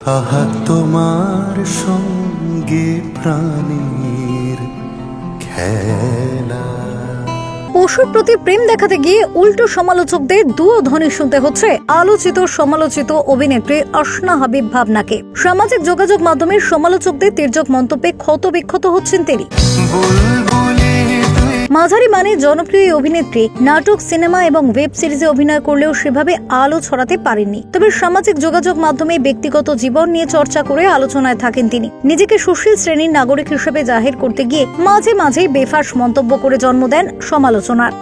আহা তোমার সঙ্গে প্রাণীর খেলা। পশুর প্রতি প্রেম দেখাতে গিয়ে উল্টো সমালোচকদের দুধ্বনি শুনতে হচ্ছে আলোচিত সমালোচিত অভিনেত্রী আসনা হাবিব ভাবনাকে। সামাজিক যোগাযোগ মাধ্যমের সমালোচকদের তির্যক মন্তব্যে ক্ষতবিক্ষত হচ্ছেন তিনি। মাঝারি মানে জনপ্রিয় অভিনেত্রী নাটক, সিনেমা এবং ওয়েব সিরিজে অভিনয় করলেও সেভাবে আলো ছড়াতে পারেননি। তবে সামাজিক যোগাযোগ মাধ্যমে ব্যক্তিগত জীবন নিয়ে চর্চা করে আলোচনায় থাকেন তিনি। নিজেকে সুশীল শ্রেণীর নাগরিক হিসেবে জাহির করতে গিয়ে মাঝে মাঝেই বেফাঁস মন্তব্য করে জন্ম দেন সমালোচনার।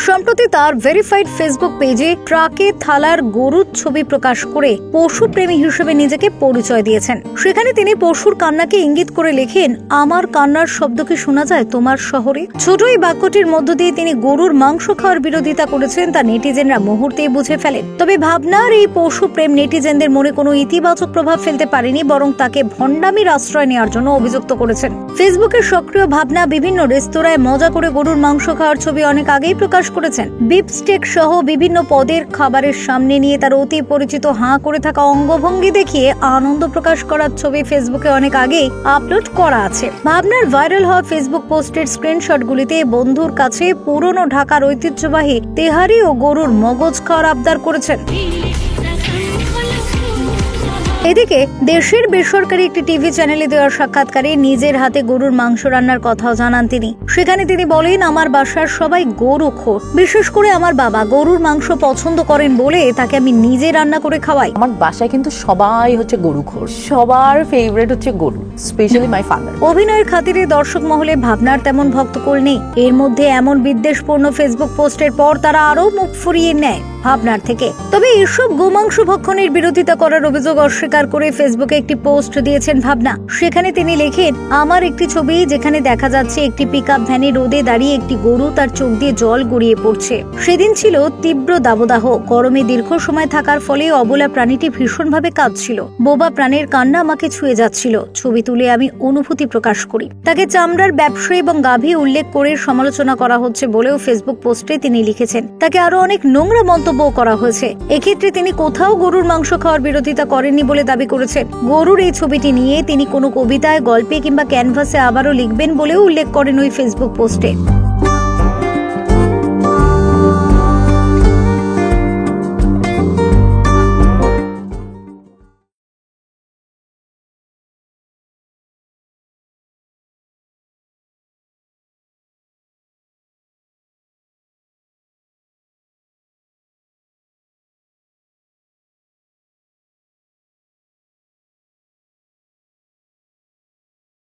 সম্প্রতি তার ভেরিফাইড ফেসবুক পেজে ট্রাকে থালার গরুর ছবি প্রকাশ করে পশুপ্রেমী হিসেবে নিজেকে পরিচয় দিয়েছেন। সেখানে তিনি পশুর কান্নাকে ইঙ্গিত করে লেখেন, আমার কান্নার শব্দ কি শোনা যায় তোমার শহরে। ছোট এই বাক্যটির মধ্য দিয়ে তিনি গরুর মাংস খাওয়ার বিরোধিতা করেছেন তা নেটিজেনরা মুহূর্তেই বুঝে ফেলেন। তবে ভাবনার এই পশু প্রেম নেটিজেনদের মনে কোনো ইতিবাচক প্রভাব ফেলতে পারেনি, বরং তাকে ভণ্ডামির আশ্রয় নেওয়ার জন্য অভিযুক্ত করেছেন। ফেসবুকের সক্রিয় ভাবনা বিভিন্ন রেস্তোরাঁয় মজা করে গরুর মাংস খাওয়ার ছবি অনেক আগেই প্রকাশ করেছেন। বিফ স্টেক সহ বিভিন্ন পদের খাবারের সামনে নিয়ে তার অতি পরিচিত হাঁ করে থাকা অঙ্গভঙ্গি দেখিয়ে আনন্দ প্রকাশ করার ছবি ফেসবুকে অনেক আগেই আপলোড করা আছে। ভাবনার ভাইরাল হওয়া ফেসবুক পোস্টের স্ক্রিনশটগুলিতে বন্ধুর কাছে পুরনো ঢাকার ঐতিহ্যবাহী তেহারি ও গরুর মগজ খাওয়ার আবদার করেছেন। এদিকে দেশের বেসরকারি একটি টিভি চ্যানেলে দেওয়া সাক্ষাৎকারে নিজের হাতে গরুর মাংস রান্নার কথাও জানান তিনি। সেখানে তিনি বলেন, আমার বাসার সবাই গরু খোর, বিশেষ করে আমার বাবা গরুর মাংস পছন্দ করেন বলে তাকে আমি নিজে রান্না করে খাওয়াই। আমার বাসায় কিন্তু সবাই হচ্ছে গরু খোর, সবার ফেভারিট হচ্ছে গরু, স্পেশালি মাই ফাদার। অভিনয়ের খাতিরে দর্শক মহলে ভাবনার তেমন ভক্তকুল নেই। এর মধ্যে এমন বিদ্বেষপূর্ণ ফেসবুক পোস্টের পর তারা আরো মুখ ফুরিয়ে নেয় ভাবনার থেকে। তবে এসব গোমাংস ভক্ষণের বিরোধিতা করার অভিযোগ অস্বীকার করে ফেসবুকে একটি পোস্ট দিয়েছেন ভাবনা। সেখানে তিনি লেখেন, আমার একটি ছবি যেখানে দেখা যাচ্ছে একটি পিকআপ ভ্যানে রোদে দাঁড়িয়ে একটি গরু তার চোখ দিয়ে জল গড়িয়ে পড়ছে। সেদিন ছিল তীব্র দাবদাহ, গরমে দীর্ঘ সময় থাকার ফলে অবলা প্রাণীটি ভীষণভাবে কাঁদছিল। বোবা প্রাণের কান্না আমাকে ছুঁয়ে যাচ্ছিল। ছবি তুলে আমি অনুভূতি প্রকাশ করি। তাকে চামড়ার ব্যবসা এবং গাভী উল্লেখ করে সমালোচনা করা হচ্ছে বলেও ফেসবুক পোস্টে তিনি লিখেছেন। তাকে আরো অনেক নোংরা মন্তব্য করা হয়েছে। এক্ষেত্রে তিনি কোথাও গরুর মাংস খাওয়ার বিরোধিতা করেননি বলে দাবি করেছেন। গরুর এই ছবিটি নিয়ে তিনি কোনো কবিতায়, গল্পে কিংবা ক্যানভাসে আবারও লিখবেন বলেও উল্লেখ করেন ওই ফেসবুক পোস্টে।